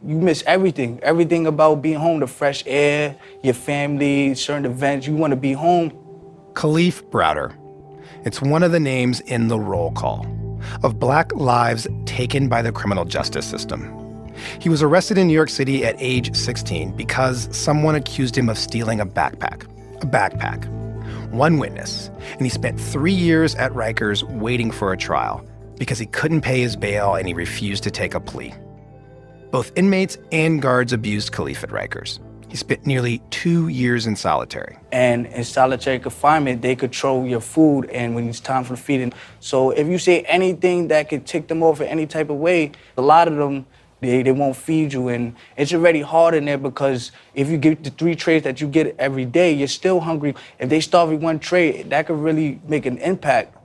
You miss everything. Everything about being home, the fresh air, your family, certain events. You want to be home. Kalief Browder. It's one of the names in the roll call of Black lives taken by the criminal justice system. He was arrested in New York City at age 16 because someone accused him of stealing a backpack. One witness. And he spent 3 years at Rikers waiting for a trial because he couldn't pay his bail and he refused to take a plea. Both inmates and guards abused Kalief at Rikers. He spent nearly 2 years in solitary. And in solitary confinement, they control your food and when it's time for feeding. So if you say anything that could tick them off in any type of way, a lot of them, they won't feed you. And it's already hard in there because if you get the 3 trays that you get every day, you're still hungry. If they starve you 1 tray, that could really make an impact.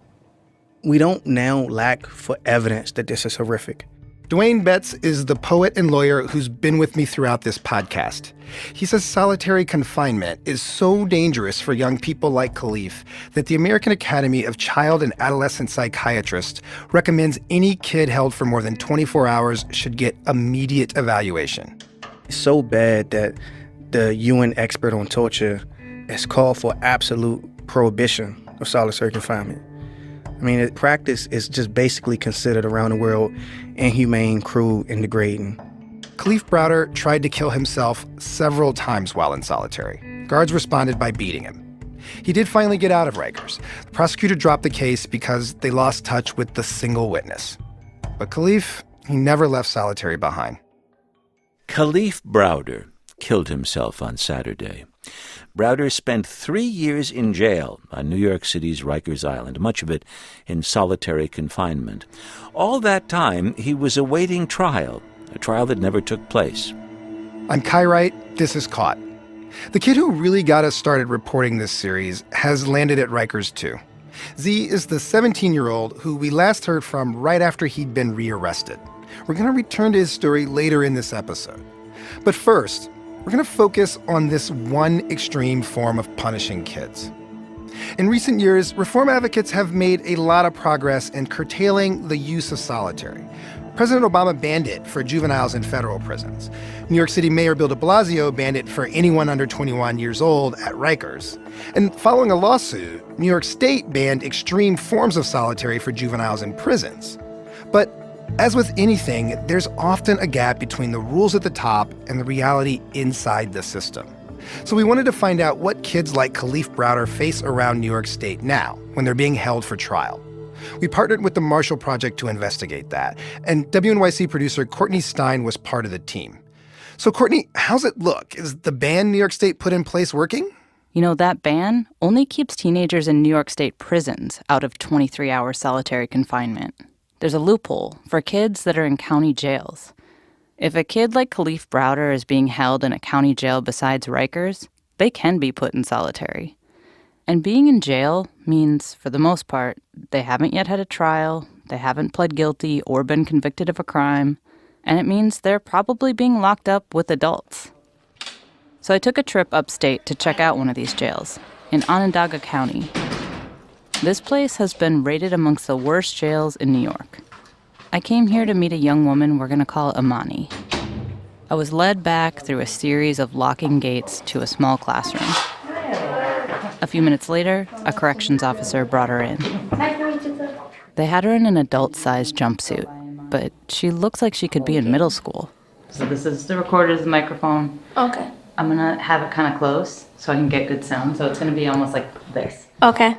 We don't now lack for evidence that this is horrific. Dwayne Betts is the poet and lawyer who's been with me throughout this podcast. He says solitary confinement is so dangerous for young people like Kalief that the American Academy of Child and Adolescent Psychiatrists recommends any kid held for more than 24 hours should get immediate evaluation. It's so bad that the UN expert on torture has called for absolute prohibition of solitary confinement. I mean, the practice is just basically considered around the world inhumane, cruel, and degrading. Kalief Browder tried to kill himself several times while in solitary. Guards responded by beating him. He did finally get out of Rikers. The prosecutor dropped the case because they lost touch with the single witness. But Kalief, he never left solitary behind. Kalief Browder killed himself on Saturday. Browder spent 3 years in jail on New York City's Rikers Island, much of it in solitary confinement. All that time, he was awaiting trial, a trial that never took place. I'm Kai Wright. This is Caught. The kid who really got us started reporting this series has landed at Rikers too. Z is the 17-year-old who we last heard from right after he'd been rearrested. We're going to return to his story later in this episode. But first, we're going to focus on this one extreme form of punishing kids. In recent years, reform advocates have made a lot of progress in curtailing the use of solitary. President Obama banned it for juveniles in federal prisons. New York City Mayor Bill de Blasio banned it for anyone under 21 years old at Rikers. And following a lawsuit, New York State banned extreme forms of solitary for juveniles in prisons. But as with anything, there's often a gap between the rules at the top and the reality inside the system. So we wanted to find out what kids like Kalief Browder face around New York State now when they're being held for trial. We partnered with the Marshall Project to investigate that, and WNYC producer Courtney Stein was part of the team. So Courtney, how's it look? Is the ban New York State put in place working? You know, that ban only keeps teenagers in New York State prisons out of 23-hour solitary confinement. There's a loophole for kids that are in county jails. If a kid like Kalief Browder is being held in a county jail besides Rikers, they can be put in solitary. And being in jail means, for the most part, they haven't yet had a trial, they haven't pled guilty or been convicted of a crime, and it means they're probably being locked up with adults. So I took a trip upstate to check out one of these jails, in Onondaga County. This place has been rated amongst the worst jails in New York. I came here to meet a young woman we're going to call Amani. I was led back through a series of locking gates to a small classroom. A few minutes later, a corrections officer brought her in. They had her in an adult-sized jumpsuit, but she looks like she could be in middle school. So this is the recorder's microphone. Okay. I'm going to have it kind of close so I can get good sound. So it's going to be almost like this. Okay.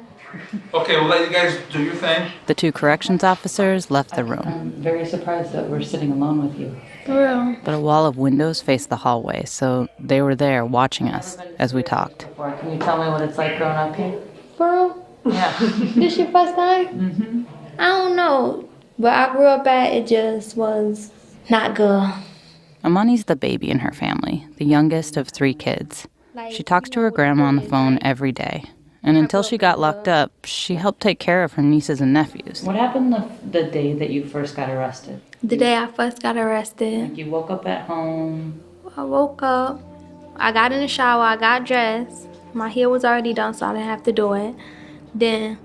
Okay, we'll let you guys do your thing. The 2 corrections officers left the room. I'm very surprised that we're sitting alone with you. For real. But a wall of windows faced the hallway, so they were there watching us as we talked. Can you tell me what it's like growing up here? For real? Yeah. This your first time? Mm-hmm. I don't know. Where I grew up at, it just was not good. Amani's the baby in her family, the youngest of 3 kids. She talks to her grandma on the phone every day. And until she got locked up, she helped take care of her nieces and nephews. What happened the day that you first got arrested? The day I first got arrested, Like you woke up at home. I woke up, I got in the shower, I got dressed. My hair was already done, so I didn't have to do it. Then,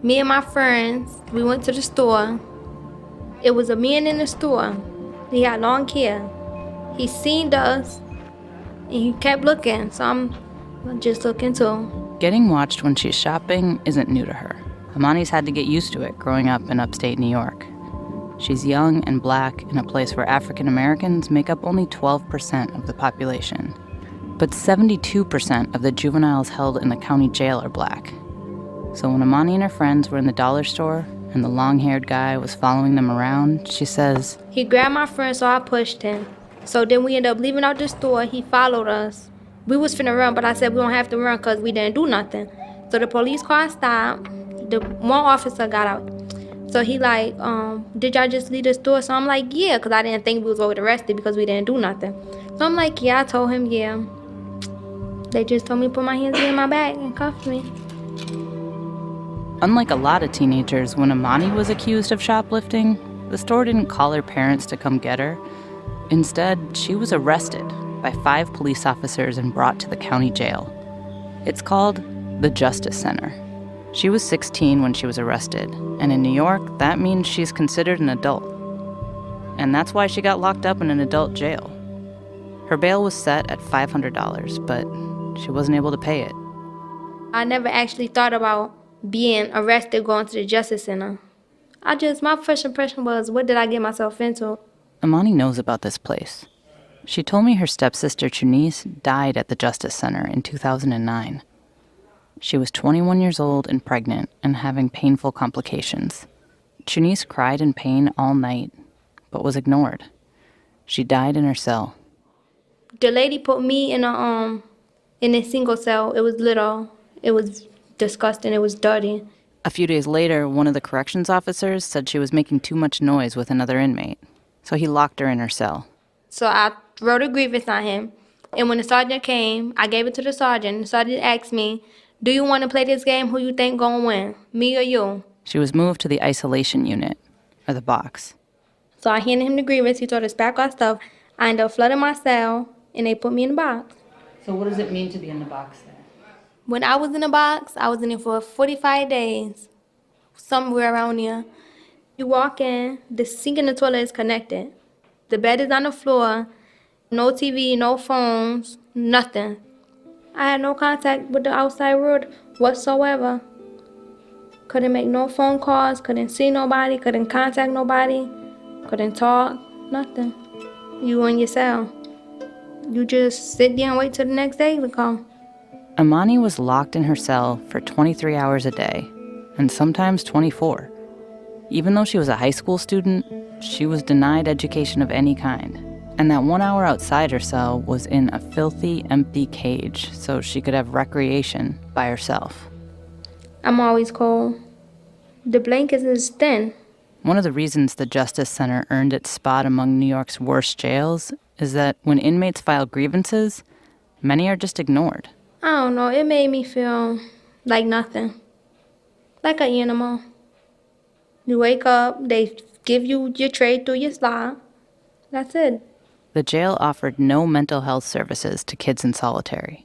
me and my friends, we went to the store. It was a man in the store. He had long hair. He seen us, and he kept looking, so I'm just looking too. Getting watched when she's shopping isn't new to her. Amani's had to get used to it growing up in upstate New York. She's young and black in a place where African Americans make up only 12% of the population. But 72% of the juveniles held in the county jail are black. So when Amani and her friends were in the dollar store and the long-haired guy was following them around, she says, He grabbed my friend, so I pushed him. So then we ended up leaving out the store. He followed us. We was finna run, but I said we don't have to run because we didn't do nothing. So the police car stopped. The one officer got out. So he like, did y'all just leave the store? So I'm like, yeah, because I didn't think we was going to get arrested because we didn't do nothing. So I'm like, yeah, I told him, yeah. They just told me to put my hands in my bag and cuffed me. Unlike a lot of teenagers, when Amani was accused of shoplifting, the store didn't call her parents to come get her. Instead, she was arrested by 5 police officers and brought to the county jail. It's called the Justice Center. She was 16 when she was arrested, and in New York, that means she's considered an adult. And that's why she got locked up in an adult jail. Her bail was set at $500, but she wasn't able to pay it. I never actually thought about being arrested going to the Justice Center. My first impression was, what did I get myself into? Amani knows about this place. She told me her stepsister Chunice died at the Justice Center in 2009. She was 21 years old and pregnant and having painful complications. Chunice cried in pain all night, but was ignored. She died in her cell. The lady put me in a single cell. It was little. It was disgusting. It was dirty. A few days later, one of the corrections officers said she was making too much noise with another inmate, so he locked her in her cell. So I wrote a grievance on him, and when the sergeant came, I gave it to the sergeant. The sergeant asked me, do you want to play this game? Who you think gonna win, me or you? She was moved to the isolation unit, or the box. So I handed him the grievance. He told us pack our stuff. I ended up flooding my cell, and they put me in the box. So what does it mean to be in the box then? When I was in the box, I was in it for 45 days, somewhere around there. You walk in, the sink and the toilet is connected. The bed is on the floor, no TV, no phones, nothing. I had no contact with the outside world whatsoever. Couldn't make no phone calls, couldn't see nobody, couldn't contact nobody, couldn't talk, nothing. You in your cell. You just sit there and wait till the next day to come. Amani was locked in her cell for 23 hours a day, and sometimes 24. Even though she was a high school student, she was denied education of any kind. And that 1 hour outside her cell was in a filthy, empty cage so she could have recreation by herself. I'm always cold. The blankets is thin. One of the reasons the Justice Center earned its spot among New York's worst jails is that when inmates file grievances, many are just ignored. I don't know, it made me feel like nothing. Like an animal. You wake up, they give you your tray through your slot. That's it. The jail offered no mental health services to kids in solitary.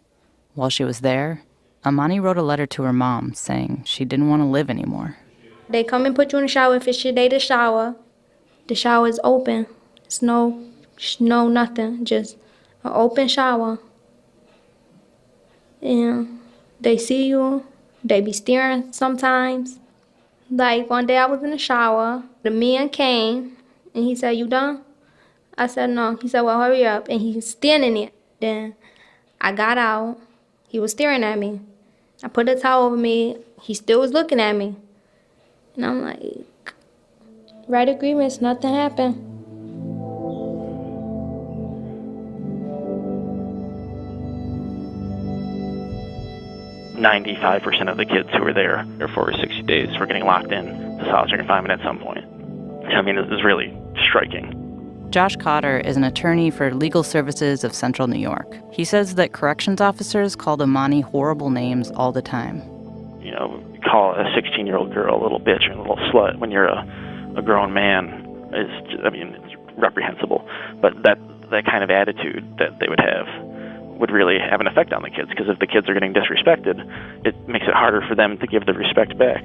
While she was there, Amani wrote a letter to her mom saying she didn't want to live anymore. They come and put you in the shower if it's your day to shower. The shower is open. It's no nothing, just an open shower. And they see you, they be staring sometimes. Like one day I was in the shower, the man came and he said, you done? I said, no. He said, well, hurry up. And he's standing there. Then I got out. He was staring at me. I put a towel over me. He still was looking at me. And I'm like, write agreements, nothing happened. "95% of the kids who were there for 60 days were getting locked in to solitary confinement at some point." I mean, this is really striking. Josh Cotter is an attorney for Legal Services of Central New York. He says that corrections officers called Amani horrible names all the time. You know, call a 16-year-old girl a little bitch and a little slut when you're a grown man is, it's reprehensible. But that kind of attitude that they would have would really have an effect on the kids, because if the kids are getting disrespected, it makes it harder for them to give the respect back.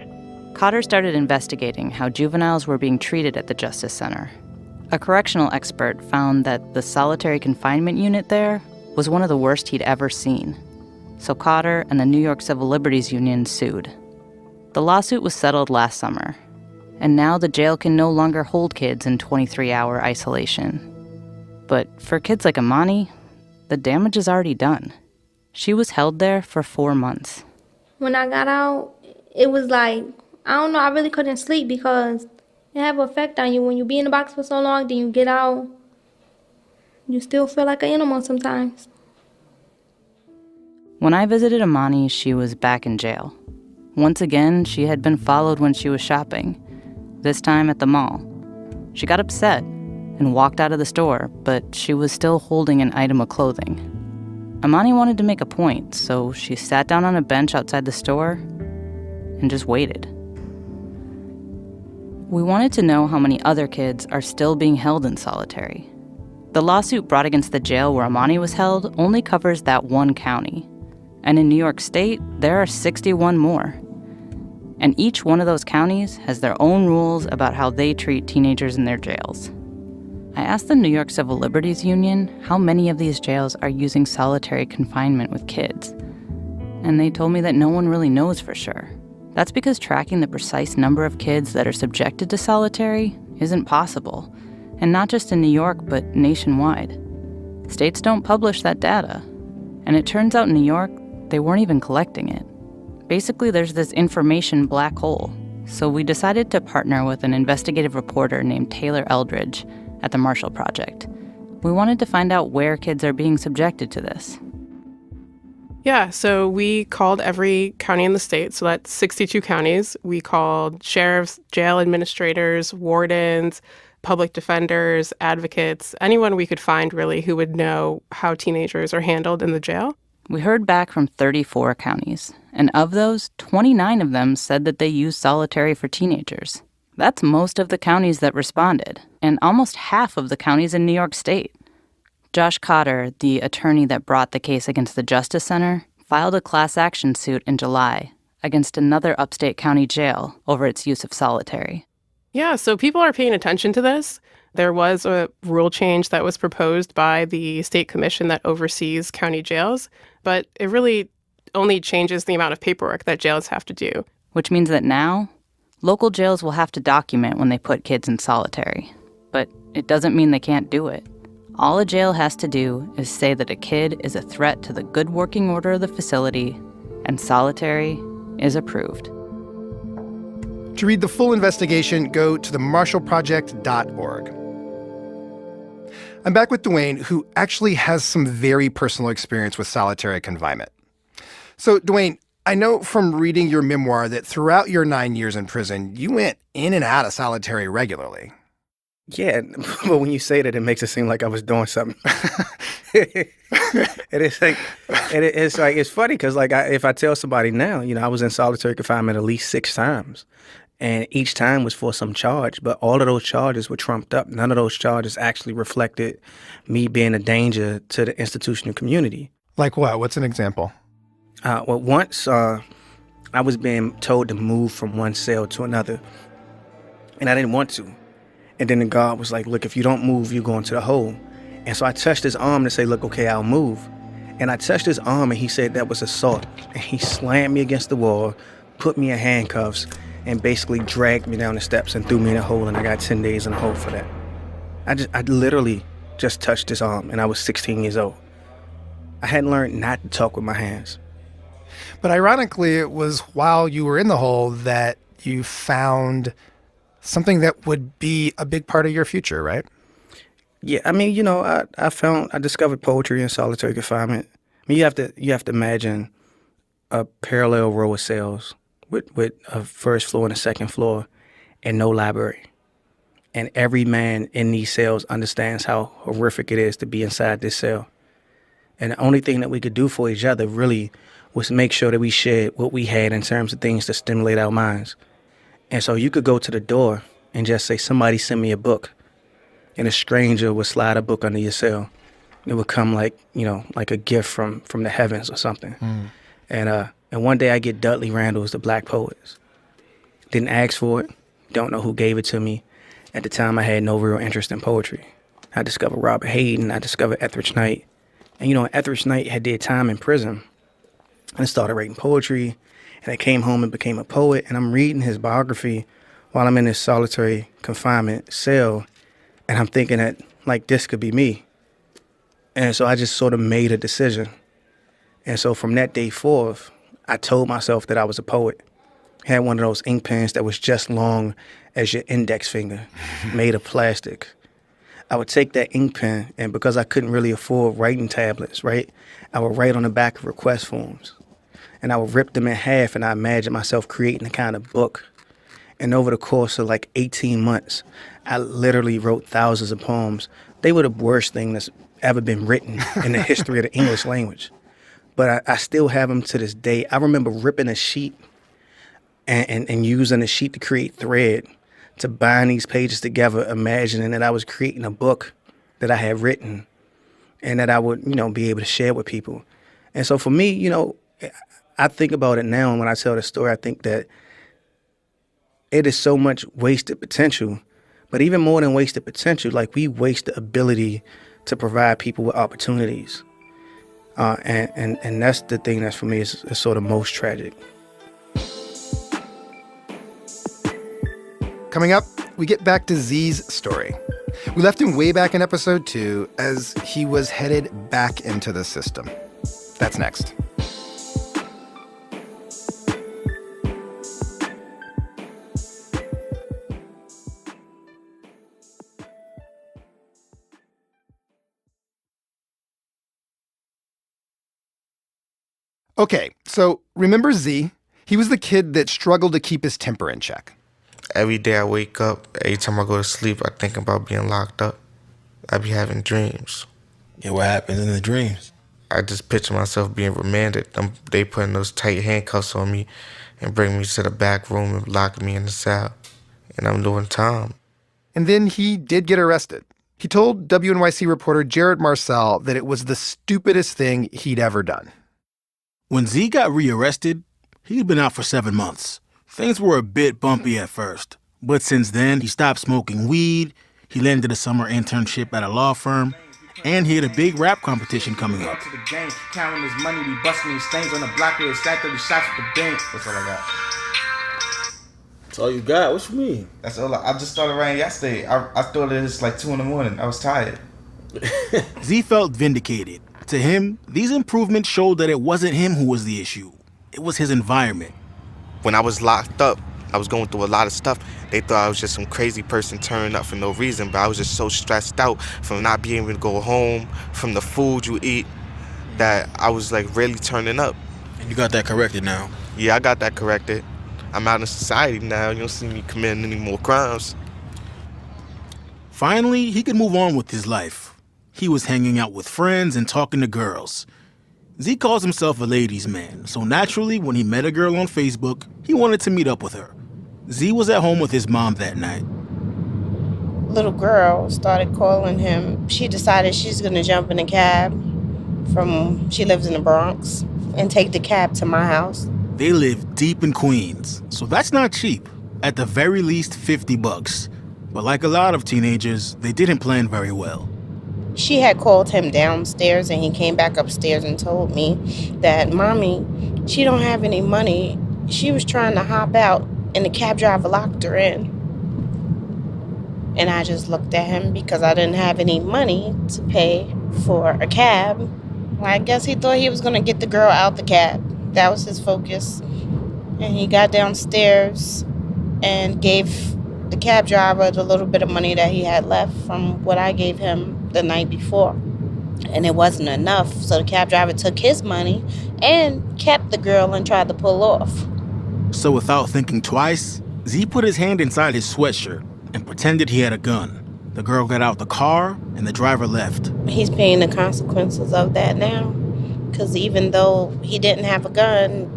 Cotter started investigating how juveniles were being treated at the Justice Center. A correctional expert found that the solitary confinement unit there was one of the worst he'd ever seen. So Cotter and the New York Civil Liberties Union sued. The lawsuit was settled last summer, and now the jail can no longer hold kids in 23-hour isolation. But for kids like Amani, the damage is already done. She was held there for 4 months. When I got out, it was like, I don't know, I really couldn't sleep because it have an effect on you. When you be in the box for so long, then you get out, you still feel like an animal sometimes. When I visited Amani, she was back in jail. Once again, she had been followed when she was shopping, this time at the mall. She got upset and walked out of the store, but she was still holding an item of clothing. Amani wanted to make a point, so she sat down on a bench outside the store and just waited. We wanted to know how many other kids are still being held in solitary. The lawsuit brought against the jail where Amani was held only covers that one county. And in New York State, there are 61 more. And each one of those counties has their own rules about how they treat teenagers in their jails. I asked the New York Civil Liberties Union how many of these jails are using solitary confinement with kids. And they told me that no one really knows for sure. That's because tracking the precise number of kids that are subjected to solitary isn't possible. And not just in New York, but nationwide. States don't publish that data. And it turns out in New York, they weren't even collecting it. Basically, there's this information black hole. So we decided to partner with an investigative reporter named Taylor Eldridge at the Marshall Project. We wanted to find out where kids are being subjected to this. Yeah, so we called every county in the state, so that's 62 counties. We called sheriffs, jail administrators, wardens, public defenders, advocates, anyone we could find really who would know how teenagers are handled in the jail. We heard back from 34 counties, and of those, 29 of them said that they use solitary for teenagers. That's most of the counties that responded, and almost half of the counties in New York State. Josh Cotter, the attorney that brought the case against the Justice Center, filed a class action suit in July against another upstate county jail over its use of solitary. Yeah, so people are paying attention to this. There was a rule change that was proposed by the state commission that oversees county jails, but it really only changes the amount of paperwork that jails have to do. Which means that now, local jails will have to document when they put kids in solitary. But it doesn't mean they can't do it. All a jail has to do is say that a kid is a threat to the good working order of the facility, and solitary is approved. To read the full investigation, go to themarshallproject.org. I'm back with Dwayne, who actually has some very personal experience with solitary confinement. So, Dwayne, I know from reading your memoir that throughout your 9 years in prison, you went in and out of solitary regularly. Yeah, but when you say that, it makes it seem like I was doing something. It's funny because if I tell somebody now, I was in solitary confinement at least 6 times. And each time was for some charge, but all of those charges were trumped up. None of those charges actually reflected me being a danger to the institutional community. Like what? What's an example? Once I was being told to move from one cell to another, and I didn't want to. And then the guard was like, look, if you don't move, you're going to the hole. And so I touched his arm to say, look, okay, I'll move. And I touched his arm, and he said that was assault. And he slammed me against the wall, put me in handcuffs, and basically dragged me down the steps and threw me in a hole, and I got 10 days in a hole for that. I literally just touched his arm, and I was 16 years old. I hadn't learned not to talk with my hands. But ironically, it was while you were in the hole that you found something that would be a big part of your future, right? Yeah, I mean, I discovered poetry in solitary confinement. I mean, you have to imagine a parallel row of cells with a first floor and a second floor and no library. And every man in these cells understands how horrific it is to be inside this cell. And the only thing that we could do for each other really was make sure that we shared what we had in terms of things to stimulate our minds. And so you could go to the door and just say, somebody send me a book. And a stranger would slide a book under your cell. It would come like a gift from the heavens or something. And one day I get Dudley Randall's The Black Poets. Didn't ask for it. Don't know who gave it to me. At the time, I had no real interest in poetry. I discovered Robert Hayden, I discovered Etheridge Knight. And Etheridge Knight had did time in prison. And I started writing poetry, and I came home and became a poet, and I'm reading his biography while I'm in this solitary confinement cell, and I'm thinking that, like, this could be me. And so I just sort of made a decision. And so from that day forth, I told myself that I was a poet. I had one of those ink pens that was just long as your index finger, made of plastic. I would take that ink pen, and because I couldn't really afford writing tablets, right, I would write on the back of request forms. And I would rip them in half, and I imagined myself creating a kind of book. And over the course of like 18 months, I literally wrote thousands of poems. They were the worst thing that's ever been written in the history of the English language. But I still have them to this day. I remember ripping a sheet and using a sheet to create thread, to bind these pages together, imagining that I was creating a book that I had written and that I would, be able to share with people. And so for me, I think about it now, and when I tell the story, I think that it is so much wasted potential. But even more than wasted potential, like, we waste the ability to provide people with opportunities. And that's the thing that for me is sort of most tragic. Coming up, we get back to Z's story. We left him way back in episode 2 as he was headed back into the system. That's next. Okay, so remember Z? He was the kid that struggled to keep his temper in check. Every day I wake up, every time I go to sleep, I think about being locked up. I be having dreams. Yeah, what happens in the dreams? I just picture myself being remanded. They putting those tight handcuffs on me and bring me to the back room and lock me in the cell. And I'm doing time. And then he did get arrested. He told WNYC reporter Jared Marcel that it was the stupidest thing he'd ever done. When Z got rearrested, he'd been out for 7 months. Things were a bit bumpy at first, but since then, he stopped smoking weed, he landed a summer internship at a law firm, and he had a big rap competition coming up. To the game, counting his money, we busting these stains on the block where he stacked up the shots with the bank. That's all I got. That's all you got? What you mean? That's all I just started writing yesterday. I thought it was like 2 in the morning. I was tired. Z felt vindicated. To him, these improvements showed that it wasn't him who was the issue. It was his environment. When I was locked up, I was going through a lot of stuff. They thought I was just some crazy person turning up for no reason, but I was just so stressed out from not being able to go home, from the food you eat, that I was like really turning up. And you got that corrected now? Yeah, I got that corrected. I'm out in society now. You don't see me committing any more crimes. Finally, he could move on with his life. He was hanging out with friends and talking to girls. Z calls himself a ladies' man, so naturally, when he met a girl on Facebook, he wanted to meet up with her. Z was at home with his mom that night. Little girl started calling him. She decided she's going to jump in a cab she lives in the Bronx, and take the cab to my house. They live deep in Queens, so that's not cheap. At the very least, $50. But like a lot of teenagers, they didn't plan very well. She had called him downstairs, and he came back upstairs and told me that, Mommy, she don't have any money. She was trying to hop out, and the cab driver locked her in. And I just looked at him because I didn't have any money to pay for a cab. I guess he thought he was going to get the girl out the cab. That was his focus. And he got downstairs and gave the cab driver the little bit of money that he had left from what I gave him the night before. And it wasn't enough, so the cab driver took his money and kept the girl and tried to pull off. So without thinking twice, Z put his hand inside his sweatshirt and pretended he had a gun. The girl got out the car and the driver left. He's paying the consequences of that now, because even though he didn't have a gun,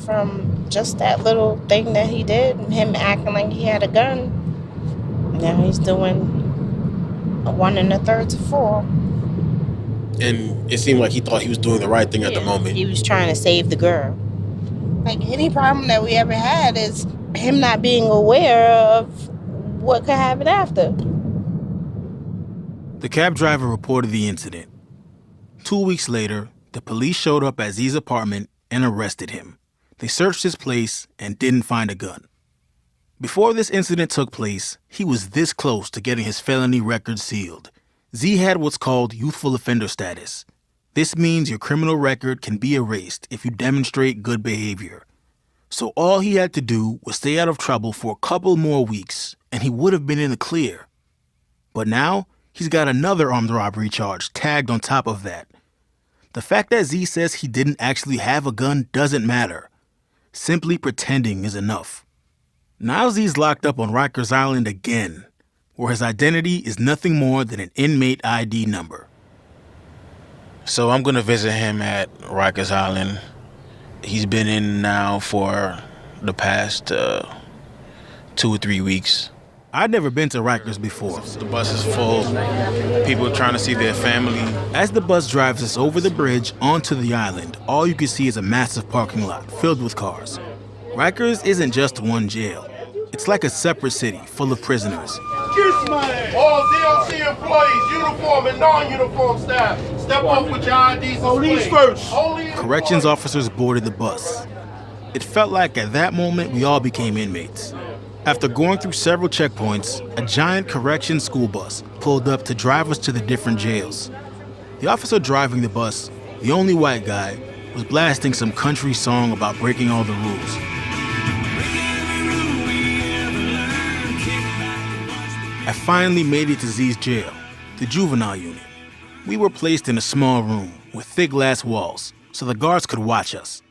from just that little thing that he did, him acting like he had a gun, now he's doing a 1 1/3 to 4. And it seemed like he thought he was doing the right thing at the moment. He was trying to save the girl. Like, any problem that we ever had is him not being aware of what could happen after. The cab driver reported the incident. 2 weeks later, the police showed up at Z's apartment and arrested him. They searched his place and didn't find a gun. Before this incident took place, he was this close to getting his felony record sealed. Z had what's called youthful offender status. This means your criminal record can be erased if you demonstrate good behavior. So all he had to do was stay out of trouble for a couple more weeks, and he would have been in the clear. But now, he's got another armed robbery charge tagged on top of that. The fact that Z says he didn't actually have a gun doesn't matter. Simply pretending is enough. Now Z's locked up on Rikers Island again, where his identity is nothing more than an inmate ID number. So I'm going to visit him at Rikers Island. He's been in now for the past 2 or 3 weeks. I'd never been to Rikers before. The bus is full. People are trying to see their family. As the bus drives us over the bridge onto the island, all you can see is a massive parking lot filled with cars. Rikers isn't just one jail. It's like a separate city full of prisoners. All DLC employees, uniform and non-uniform staff, step off with your IDs. Police first. Corrections officers boarded the bus. It felt like at that moment we all became inmates. After going through several checkpoints, a giant corrections school bus pulled up to drive us to the different jails. The officer driving the bus, the only white guy, was blasting some country song about breaking all the rules. I finally made it to Z's jail, the juvenile unit. We were placed in a small room with thick glass walls so the guards could watch us.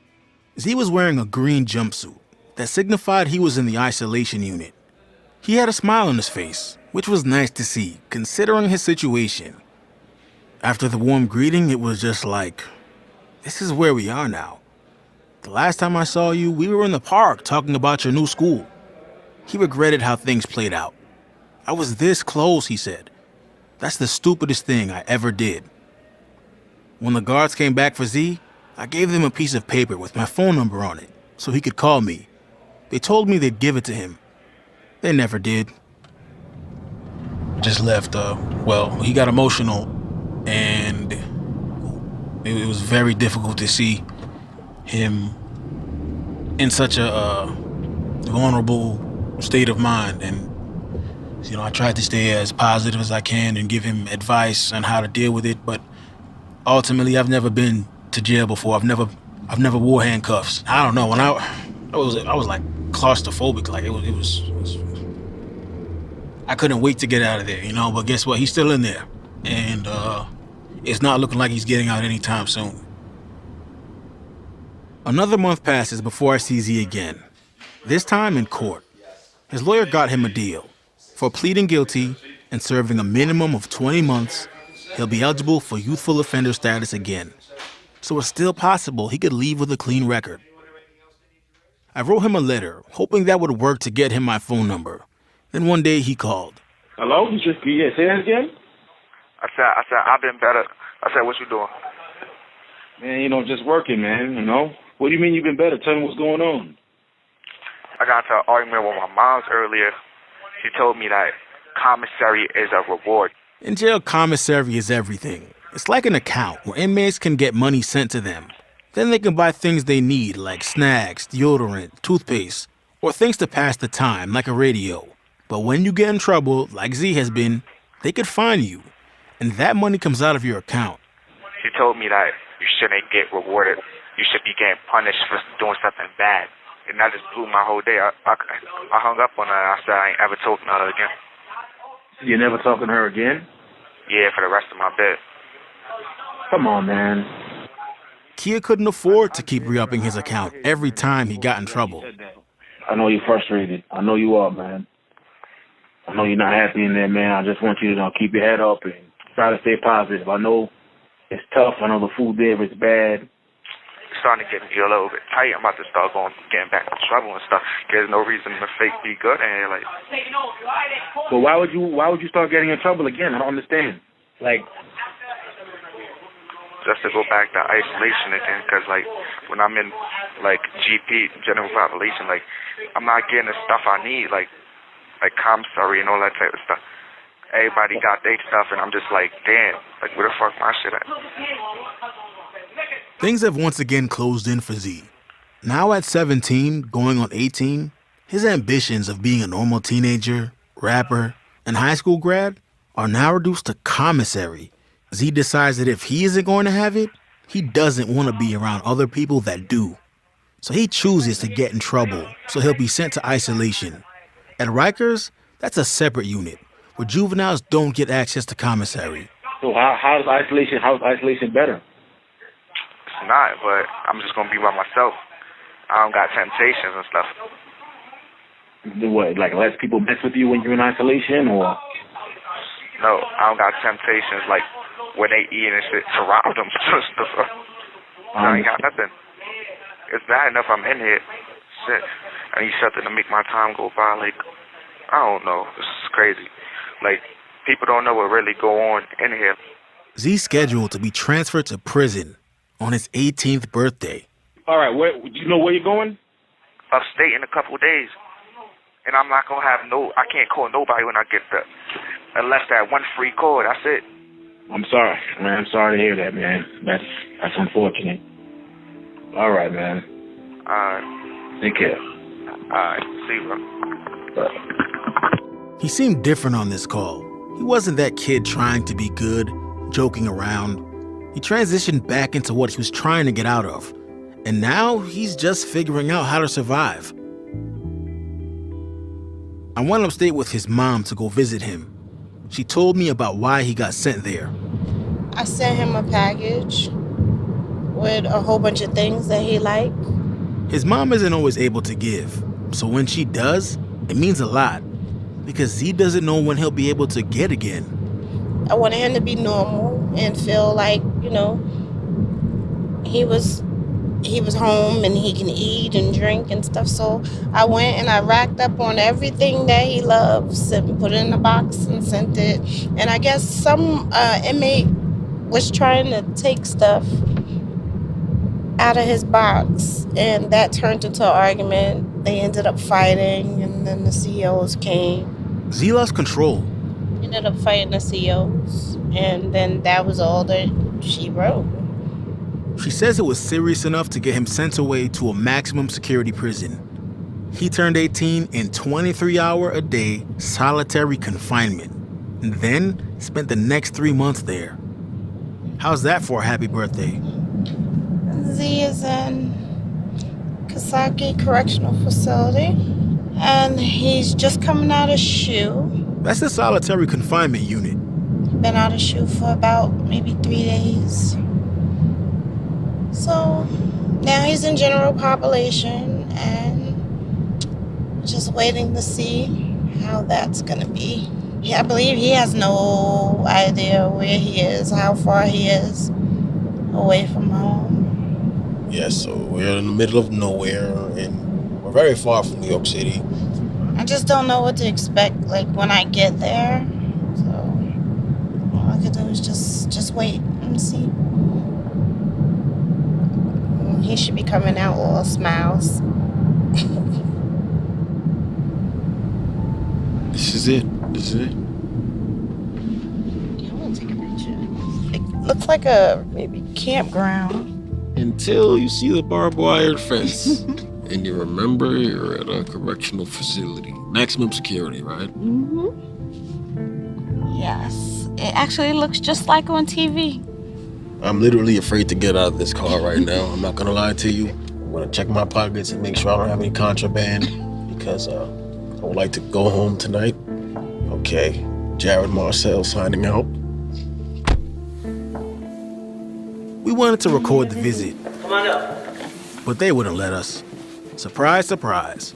Z was wearing a green jumpsuit that signified he was in the isolation unit. He had a smile on his face, which was nice to see, considering his situation. After the warm greeting, it was just like, this is where we are now. The last time I saw you, we were in the park talking about your new school. He regretted how things played out. I was this close, he said. That's the stupidest thing I ever did. When the guards came back for Z, I gave them a piece of paper with my phone number on it so he could call me. They told me they'd give it to him. They never did. Just left, he got emotional, and it was very difficult to see him in such a vulnerable state of mind. And I tried to stay as positive as I can and give him advice on how to deal with it, but ultimately I've never been to jail before. I've never wore handcuffs. I don't know, when I was like claustrophobic, like it was I couldn't wait to get out of there, but guess what? He's still in there. And it's not looking like he's getting out anytime soon. Another month passes before I see Z again. This time in court. His lawyer got him a deal. For pleading guilty and serving a minimum of 20 months, he'll be eligible for youthful offender status again. So it's still possible he could leave with a clean record. I wrote him a letter, hoping that would work to get him my phone number. Then one day he called. Hello? Say that again? I said, I've been better. I said, what you doing? Man, just working, man, What do you mean you've been better? Tell me what's going on. I got into an argument with my mom's earlier. She told me that commissary is a reward. In jail, commissary is everything. It's like an account where inmates can get money sent to them. Then they can buy things they need like snacks, deodorant, toothpaste, or things to pass the time like a radio. But when you get in trouble, like Z has been, they could fine you. And that money comes out of your account. She told me that you shouldn't get rewarded. You should be getting punished for doing something bad. And that just blew my whole day. I hung up on her. I said I ain't ever talking to her again. You're never talking to her again? Yeah, for the rest of my bed. Come on, man. Kia couldn't afford to keep re-upping his account every time he got in trouble. I know you're frustrated. I know you are, man. I know you're not happy in there, man. I just want you to keep your head up and try to stay positive. I know it's tough. I know the food there is bad. It's starting to get me a little bit tight. I'm about to start getting back in trouble and stuff. There's no reason to fake be good and like. But why would you start getting in trouble again? I don't understand. Just to go back to isolation again, because when I'm in GP, general population, I'm not getting the stuff I need. like commissary and all that type of stuff. Everybody got their stuff, and I'm just like, damn, like where the fuck my shit at? Things have once again closed in for Z. Now at 17, going on 18, his ambitions of being a normal teenager, rapper, and high school grad are now reduced to commissary. Z decides that if he isn't going to have it, he doesn't want to be around other people that do. So he chooses to get in trouble, so he'll be sent to isolation. At Rikers, that's a separate unit, where juveniles don't get access to commissary. So how's isolation better? It's not, but I'm just gonna be by myself. I don't got temptations and stuff. What, like less people mess with you when you're in isolation, or? No, I don't got temptations like when they eat and shit to rob them. I ain't got nothing. It's bad enough I'm in here. Shit. I need something to make my time go by. Like, I don't know. This is crazy. Like, people don't know what really go on in here. Z's scheduled to be transferred to prison on his 18th birthday. All right, do you know where you're going? Upstate in a couple of days. And I'm not gonna have I can't call nobody when I get there. Unless that one free call, that's it. I'm sorry, man. I'm sorry to hear that, man. That's unfortunate. All right, man. Take care. See you, bro. Bye. He seemed different on this call. He wasn't that kid trying to be good, joking around. He transitioned back into what he was trying to get out of. And now he's just figuring out how to survive. I went upstate with his mom to go visit him. She told me about why he got sent there. I sent him a package with a whole bunch of things that he liked. His mom isn't always able to give, so when she does, it means a lot, because Z doesn't know when he'll be able to get again. I wanted him to be normal and feel like, he was home and he can eat and drink and stuff. So I went and I racked up on everything that he loves and put it in a box and sent it. And I guess some inmate was trying to take stuff out of his box, and that turned into an argument. They ended up fighting, and then the CEOs came. Z lost control. Ended up fighting the CEOs, and then that was all that she wrote. She says it was serious enough to get him sent away to a maximum security prison. He turned 18 in 23-hour-a-day solitary confinement, and then spent the next 3 months there. How's that for a happy birthday? Z is in Kasaki Correctional Facility, and he's just coming out of SHU. That's the solitary confinement unit. Been out of SHU for about maybe 3 days. So now he's in general population and just waiting to see how that's gonna be. Yeah, I believe he has no idea where he is, how far he is away from home. Yes, so we're in the middle of nowhere and we're very far from New York City. I just don't know what to expect, like, when I get there. So all I can do is just wait and see. He should be coming out all smiles. This is it. I want to take a picture. It looks like a maybe campground. Until you see the barbed wire fence. And you remember you're at a correctional facility. Maximum security, right? Mm-hmm. Yes. It actually looks just like on TV. I'm literally afraid to get out of this car right now. I'm not gonna lie to you. I'm gonna check my pockets and make sure I don't have any contraband because I would like to go home tonight. Okay, Jared Marcel signing out. We wanted to record the visit, Come on up. but they wouldn't let us. Surprise, surprise.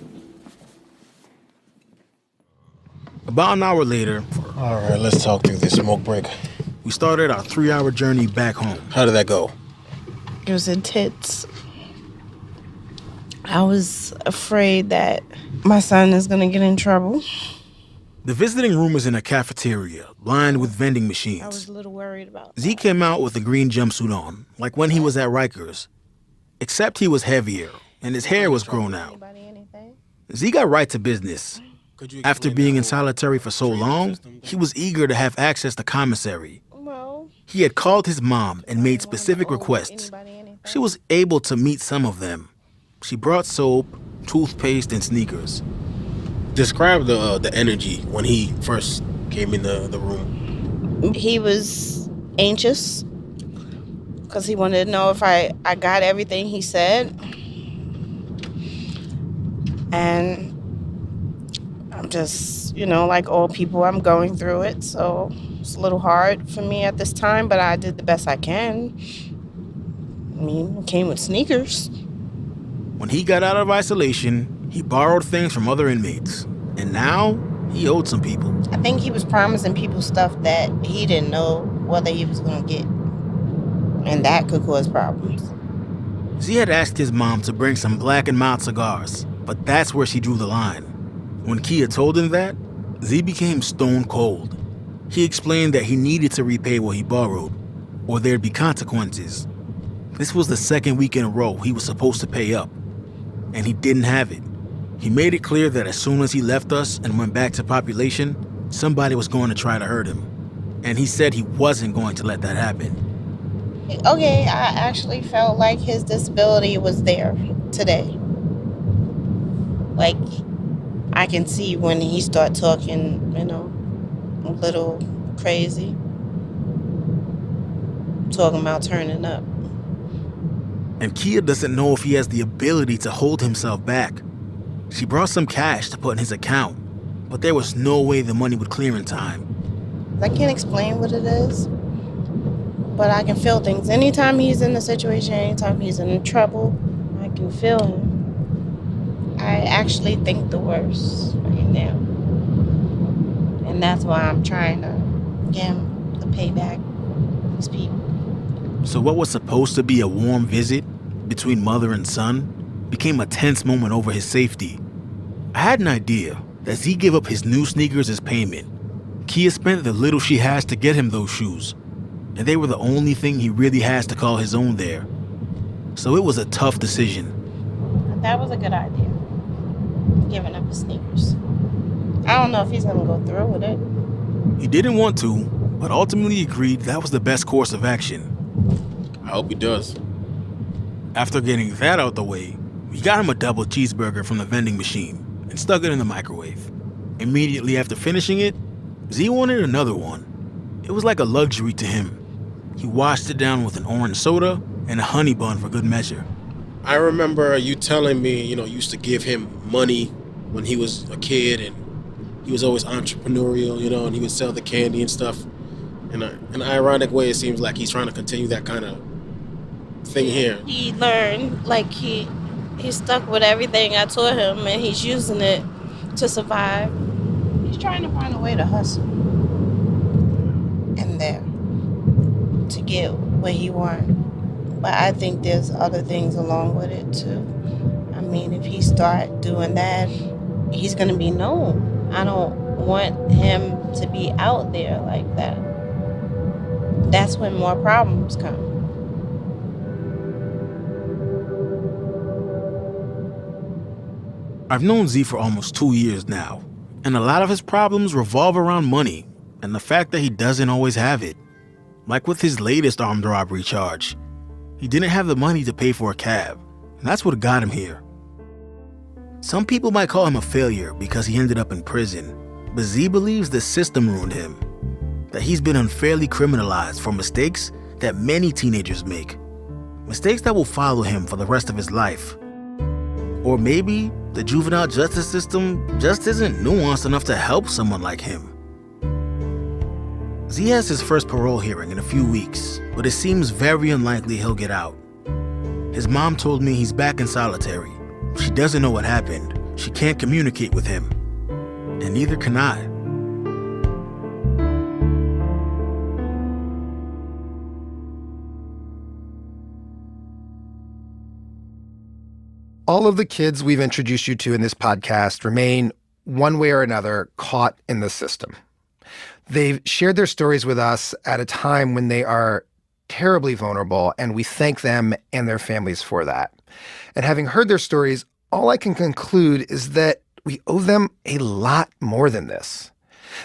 About an hour later, All right, let's talk through this smoke break. we started our 3-hour journey back home. How did that go? It was intense. I was afraid that my son is going to get in trouble. The visiting room is in a cafeteria, lined with vending machines. I was a little worried about Z came out with a green jumpsuit on, like when he was at Rikers. Except he was heavier, and his hair was grown out. Z got right to business. After being in solitary for so long, he was eager to have access to commissary. He had called his mom and made specific requests. She was able to meet some of them. She brought soap, toothpaste, and sneakers. Describe the energy when he first came in the room. He was anxious because he wanted to know if I got everything he said. And I'm just, like all people, I'm going through it. So it's a little hard for me at this time, but I did the best I can. I mean, it came with sneakers. When he got out of isolation, he borrowed things from other inmates. And now, he owed some people. I think he was promising people stuff that he didn't know whether he was going to get. And that could cause problems. Z had asked his mom to bring some Black and Mild cigars, but that's where she drew the line. When Kia told him that, Z became stone cold. He explained that he needed to repay what he borrowed, or there'd be consequences. This was the second week in a row he was supposed to pay up, and he didn't have it. He made it clear that as soon as he left us and went back to population, somebody was going to try to hurt him. And he said he wasn't going to let that happen. Okay, I actually felt like his disability was there today. Like, I can see when he start talking, a little crazy. Talking about turning up. And Kia doesn't know if he has the ability to hold himself back. She brought some cash to put in his account, but there was no way the money would clear in time. I can't explain what it is, but I can feel things. Anytime he's in a situation, anytime he's in trouble, I can feel him. I actually think the worst right now. And that's why I'm trying to get him the payback for these people. So what was supposed to be a warm visit between mother and son became a tense moment over his safety. I had an idea that Z gave up his new sneakers as payment. Kia spent the little she has to get him those shoes, and they were the only thing he really has to call his own there. So it was a tough decision. That was a good idea, giving up his sneakers. I don't know if he's going to go through with it. He didn't want to, but ultimately agreed that was the best course of action. I hope he does. After getting that out the way, we got him a double cheeseburger from the vending machine and stuck it in the microwave. Immediately after finishing it, Z wanted another one. It was like a luxury to him. He washed it down with an orange soda and a honey bun for good measure. I remember you telling me, you used to give him money when he was a kid, and he was always entrepreneurial, and he would sell the candy and stuff. In an ironic way, it seems like he's trying to continue that kind of thing here. He learned, he stuck with everything I taught him, and he's using it to survive. He's trying to find a way to hustle in there to get what he wants. But I think there's other things along with it too. I mean, if he start doing that, he's going to be known. I don't want him to be out there like that. That's when more problems come. I've known Z for almost 2 years now, and a lot of his problems revolve around money and the fact that he doesn't always have it. Like with his latest armed robbery charge, he didn't have the money to pay for a cab, and that's what got him here. Some people might call him a failure because he ended up in prison, but Z believes the system ruined him, that he's been unfairly criminalized for mistakes that many teenagers make, mistakes that will follow him for the rest of his life. Or maybe the juvenile justice system just isn't nuanced enough to help someone like him. Z has his first parole hearing in a few weeks, but it seems very unlikely he'll get out. His mom told me he's back in solitary. She doesn't know what happened. She can't communicate with him. And neither can I. All of the kids we've introduced you to in this podcast remain, one way or another, caught in the system. They've shared their stories with us at a time when they are terribly vulnerable, and we thank them and their families for that. And having heard their stories, all I can conclude is that we owe them a lot more than this.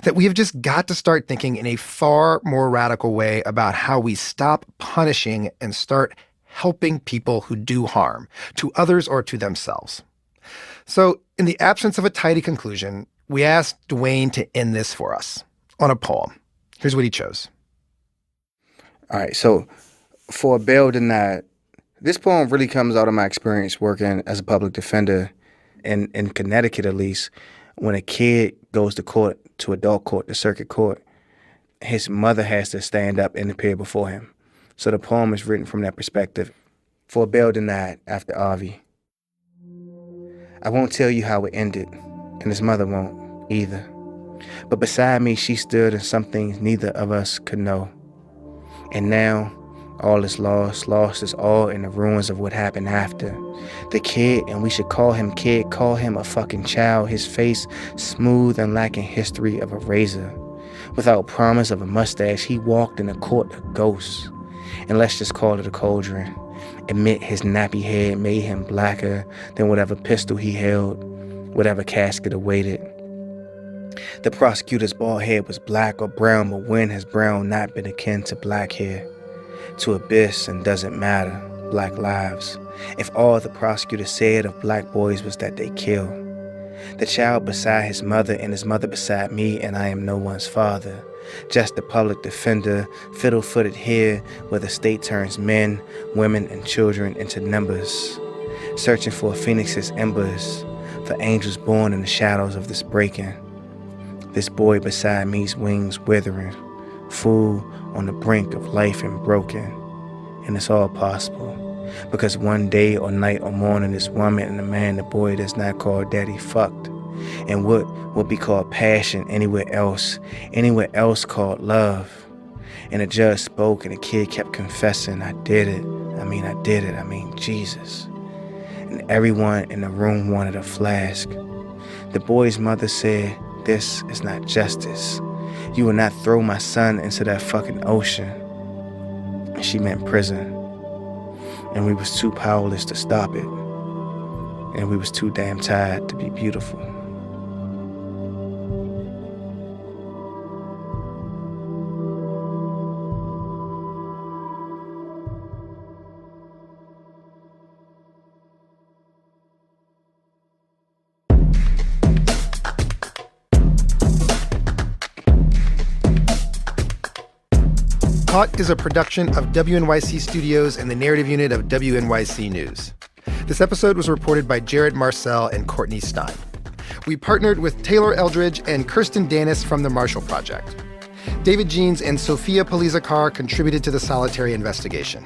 That we have just got to start thinking in a far more radical way about how we stop punishing and start helping people who do harm, to others or to themselves. So, in the absence of a tidy conclusion, we asked Dwayne to end this for us on a poem. Here's what he chose. All right, so for a bail denied, this poem really comes out of my experience working as a public defender in Connecticut, at least. When a kid goes to court, to adult court, the circuit court, his mother has to stand up and appear before him. So the poem is written from that perspective. For a bail denied after Avi. I won't tell you how it ended, and his mother won't either. But beside me, she stood in some things neither of us could know. And now, all is lost. Lost is all in the ruins of what happened after. The kid, and we should call him kid, call him a fucking child. His face smooth and lacking history of a razor. Without promise of a mustache, he walked in a court of ghosts. And let's just call it a cauldron. Admit his nappy head made him blacker than whatever pistol he held, whatever casket awaited. The prosecutor's bald head was black or brown, but when has brown not been akin to black hair? To abyss and doesn't matter, black lives. If all the prosecutor said of black boys was that they kill. The child beside his mother and his mother beside me, and I am no one's father. Just a public defender, fiddle-footed here where the state turns men, women, and children into numbers. Searching for a phoenix's embers, for angels born in the shadows of this breaking. This boy beside me's wings withering, fool on the brink of life and broken. And it's all possible, because one day or night or morning this woman and the man the boy does not call daddy fucked. And what would be called passion anywhere else called love. And the judge spoke and the kid kept confessing, I did it, Jesus. And everyone in the room wanted a flask. The boy's mother said, this is not justice. You will not throw my son into that fucking ocean. And she meant prison. And we was too powerless to stop it. And we was too damn tired to be beautiful. Caught is a production of WNYC Studios and the narrative unit of WNYC News. This episode was reported by Jared Marcel and Courtney Stein. We partnered with Taylor Eldridge and Kirsten Danis from the Marshall Project. David Jeans and Sophia Palizakar contributed to the solitary investigation.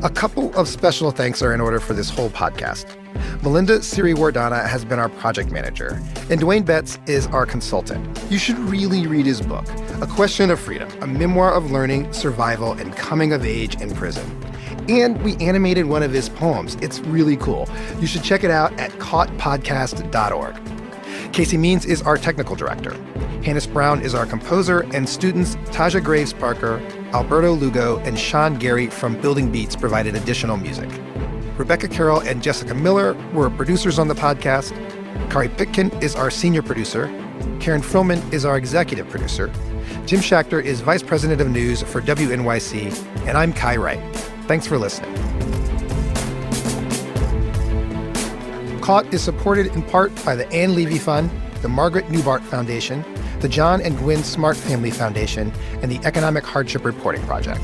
A couple of special thanks are in order for this whole podcast. Melinda Siri-Wardana has been our project manager, and Dwayne Betts is our consultant. You should really read his book, A Question of Freedom, a memoir of learning, survival, and coming of age in prison. And we animated one of his poems. It's really cool. You should check it out at caughtpodcast.org. Casey Means is our technical director. Hannes Brown is our composer, and students Taja Graves Parker, Alberto Lugo, and Sean Gary from Building Beats provided additional music. Rebecca Carroll and Jessica Miller were producers on the podcast. Kari Pitkin is our senior producer. Karen Frillman is our executive producer. Jim Schachter is vice president of news for WNYC, and I'm Kai Wright. Thanks for listening. Caught is supported in part by the Ann Levy Fund, the Margaret Newbart Foundation, the John and Gwen Smart Family Foundation, and the Economic Hardship Reporting Project.